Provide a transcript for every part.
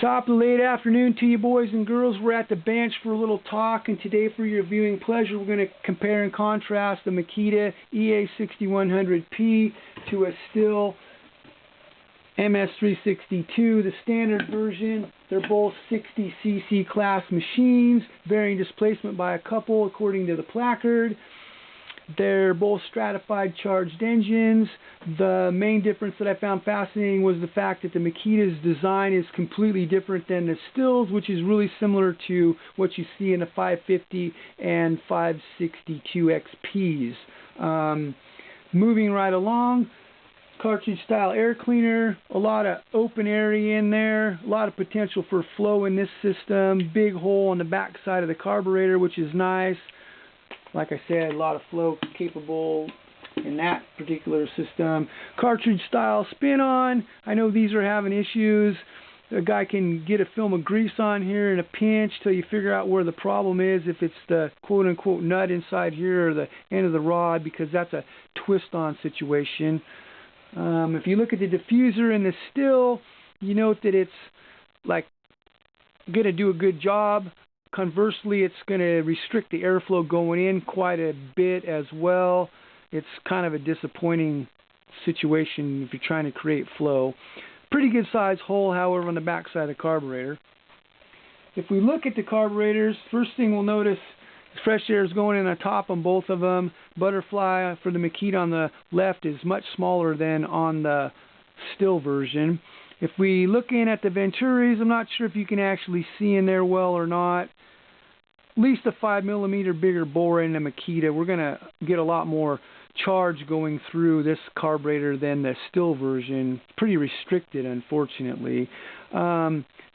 Top of the late afternoon to you boys and girls. We're at the bench for a little talk, and today for your viewing pleasure we're going to compare and contrast the Makita EA6100P to a Stihl ms362, the standard version. They're both 60cc class machines, varying displacement by a couple according to the placard. They're both stratified charged engines. The main difference that I found fascinating was the fact that the Makita's design is completely different than the Stihl's, which is really similar to what you see in the 550 and 562 XPs. Moving right along, cartridge style air cleaner, a lot of open area in there, a lot of potential for flow in this system, big hole on the back side of the carburetor, which is nice. Like I said, a lot of flow capable in that particular system. Cartridge style spin-on. I know these are having issues. A guy can get a film of grease on here in a pinch till you figure out where the problem is, if it's the quote-unquote nut inside here or the end of the rod, because that's a twist-on situation. If you look at the diffuser in the Stihl, you note that it's like going to do a good job. Conversely, it's going to restrict the airflow going in quite a bit as well. It's kind of a disappointing situation if you're trying to create flow. Pretty good size hole, however, on the back side of the carburetor. If we look at the carburetors, first thing we'll notice, fresh air is going in the top on both of them. Butterfly for the Makita on the left is much smaller than on the Stihl version. If we look in at the Venturis, I'm not sure if you can actually see in there well or not. At least a 5mm bigger bore in the Makita. We're going to get a lot more charge going through this carburetor than the Stihl version. It's pretty restricted, unfortunately.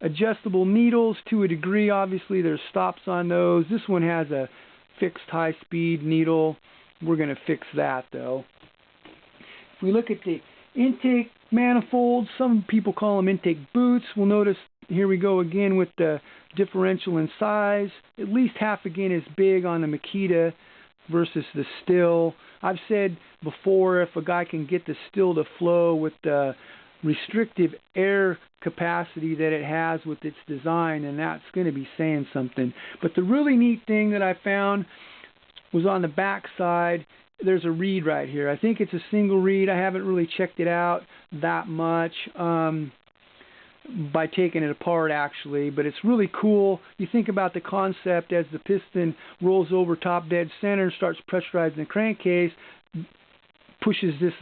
Adjustable needles to a degree. Obviously, there's stops on those. This one has a fixed high-speed needle. We're going to fix that, though. If we look at the intake manifolds, some people call them intake boots. We'll notice here we go again with the differential in size. At least half again as big on the Makita versus the Stihl. I've said before, if a guy can get the Stihl to flow with the restrictive air capacity that it has with its design, and that's going to be saying something. But the really neat thing that I found was on the back side. There's a reed right here. I think it's a single reed. I haven't really checked it out that much by taking it apart, actually, but it's really cool. You think about the concept as the piston rolls over top dead center, starts pressurizing the crankcase, pushes this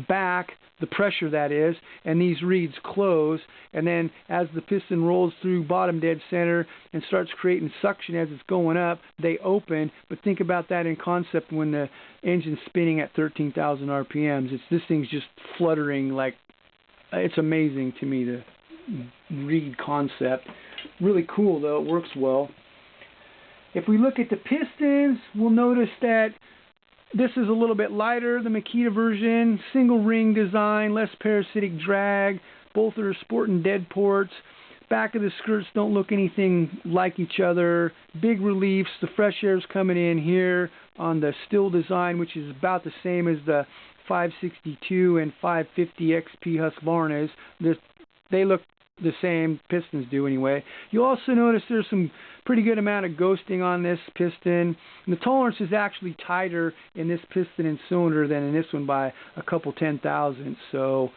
back, the pressure that is, and these reeds close, and then as the piston rolls through bottom dead center and starts creating suction as it's going up, they open. But think about that in concept when the engine's spinning at 13,000 RPMs. This thing's just fluttering. Like, it's amazing to me, the reed concept. Really cool, though. It works well. If we look at the pistons, we'll notice that this is a little bit lighter, the Makita version. Single ring design, less parasitic drag. Both are sporting dead ports. Back of the skirts don't look anything like each other. Big reliefs. The fresh air's coming in here on the Stihl design, which is about the same as the 562 and 550 XP Husqvarnas. They look the same, pistons do anyway. You also notice there's some pretty good amount of ghosting on this piston. And the tolerance is actually tighter in this piston and cylinder than in this one by a couple 10,000. So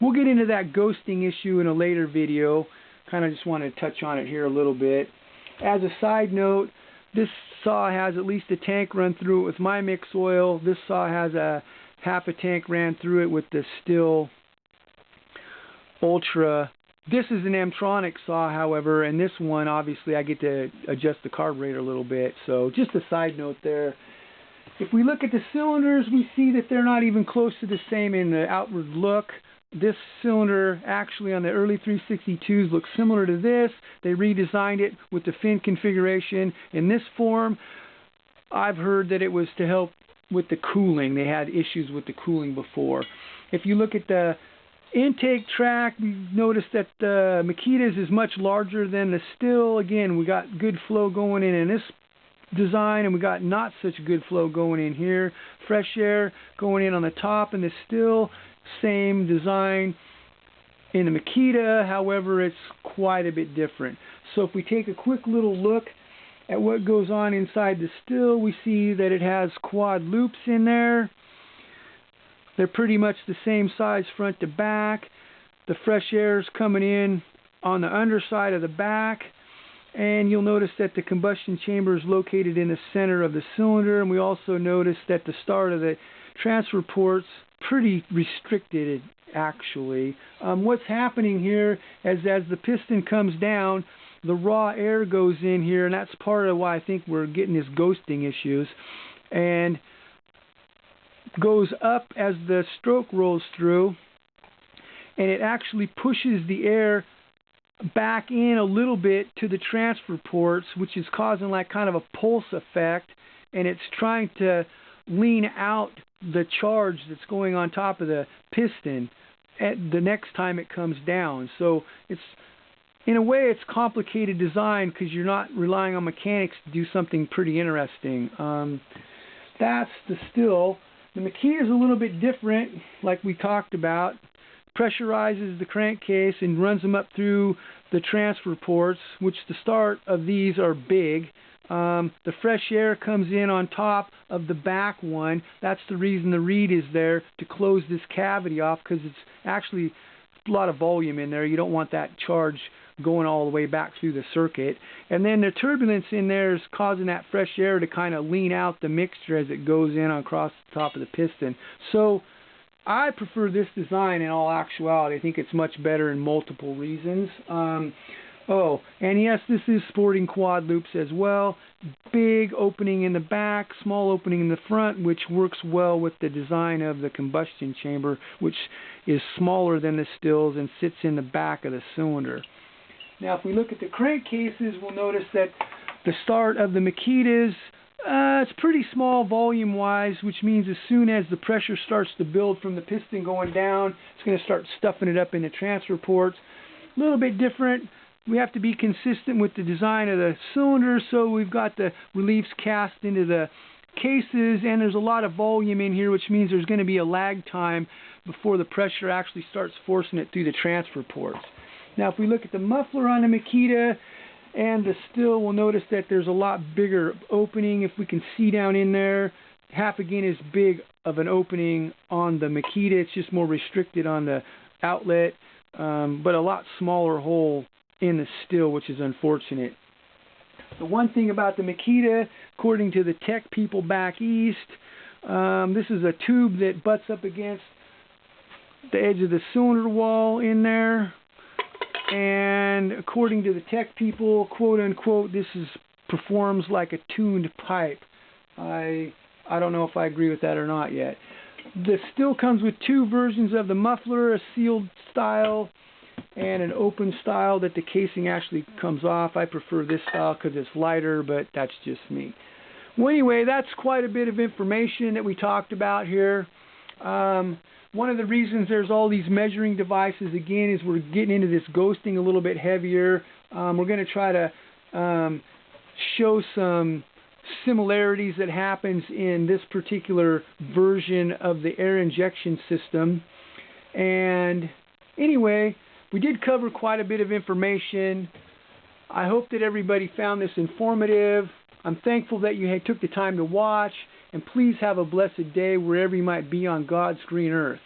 we'll get into that ghosting issue in a later video. Kind of just want to touch on it here a little bit. As a side note, this saw has at least a tank run through it with my mix oil. This saw has a half a tank ran through it with the Stihl Ultra. This is an M-tronic saw, however, and this one, obviously, I get to adjust the carburetor a little bit. So just a side note there. If we look at the cylinders, we see that they're not even close to the same in the outward look. This cylinder, actually, on the early 362s, looks similar to this. They redesigned it with the fin configuration in this form. I've heard that it was to help with the cooling. They had issues with the cooling before. If you look at the intake track, we noticed that the Makita's is much larger than the Stihl. Again, we got good flow going in this design, and we got not such good flow going in here. Fresh air going in on the top, and the Stihl, same design. In the Makita, however, it's quite a bit different. So if we take a quick little look at what goes on inside the Stihl, we see that it has quad loops in there. They're pretty much the same size front to back. The fresh air is coming in on the underside of the back. And you'll notice that the combustion chamber is located in the center of the cylinder. And we also notice that the start of the transfer port's pretty restricted, actually. What's happening here is as the piston comes down, the raw air goes in here, and that's part of why I think we're getting this ghosting issues, and goes up as the stroke rolls through, and it actually pushes the air back in a little bit to the transfer ports, which is causing like kind of a pulse effect, and it's trying to lean out the charge that's going on top of the piston at the next time it comes down. So it's, in a way, it's complicated design because you're not relying on mechanics to do something pretty interesting. That's the Stihl. The Makita is a little bit different, like we talked about. Pressurizes the crankcase and runs them up through the transfer ports, which the start of these are big. The fresh air comes in on top of the back one. That's the reason the reed is there, to close this cavity off, because it's actually a lot of volume in there. You don't want that charge going all the way back through the circuit. And then the turbulence in there is causing that fresh air to kind of lean out the mixture as it goes in across the top of the piston. So I prefer this design in all actuality. I think it's much better in multiple reasons. Oh, and yes, this is sporting quad loops as well. Big opening in the back, small opening in the front, which works well with the design of the combustion chamber, which is smaller than the Stihls and sits in the back of the cylinder. Now, if we look at the crankcases, we'll notice that the start of the Makitas, it's pretty small volume-wise, which means as soon as the pressure starts to build from the piston going down, it's going to start stuffing it up in the transfer ports. A little bit different. We have to be consistent with the design of the cylinder, so we've got the reliefs cast into the cases, and there's a lot of volume in here, which means there's going to be a lag time before the pressure actually starts forcing it through the transfer ports. Now, if we look at the muffler on the Makita and the Stihl, we'll notice that there's a lot bigger opening. If we can see down in there, half again as big of an opening on the Makita. It's just more restricted on the outlet, but a lot smaller hole in the Stihl, which is unfortunate. The one thing about the Makita, according to the tech people back east, this is a tube that butts up against the edge of the cylinder wall in there. And according to the tech people, quote unquote, this performs like a tuned pipe. I don't know if I agree with that or not yet. The Stihl comes with two versions of the muffler, a sealed style and an open style that the casing actually comes off. I prefer this style because it's lighter, but that's just me. Well, anyway, that's quite a bit of information that we talked about here. One of the reasons there's all these measuring devices, again, is we're getting into this ghosting a little bit heavier. We're going to try to show some similarities that happens in this particular version of the air injection system. And anyway, we did cover quite a bit of information. I hope that everybody found this informative. I'm thankful that you took the time to watch, and please have a blessed day wherever you might be on God's green earth.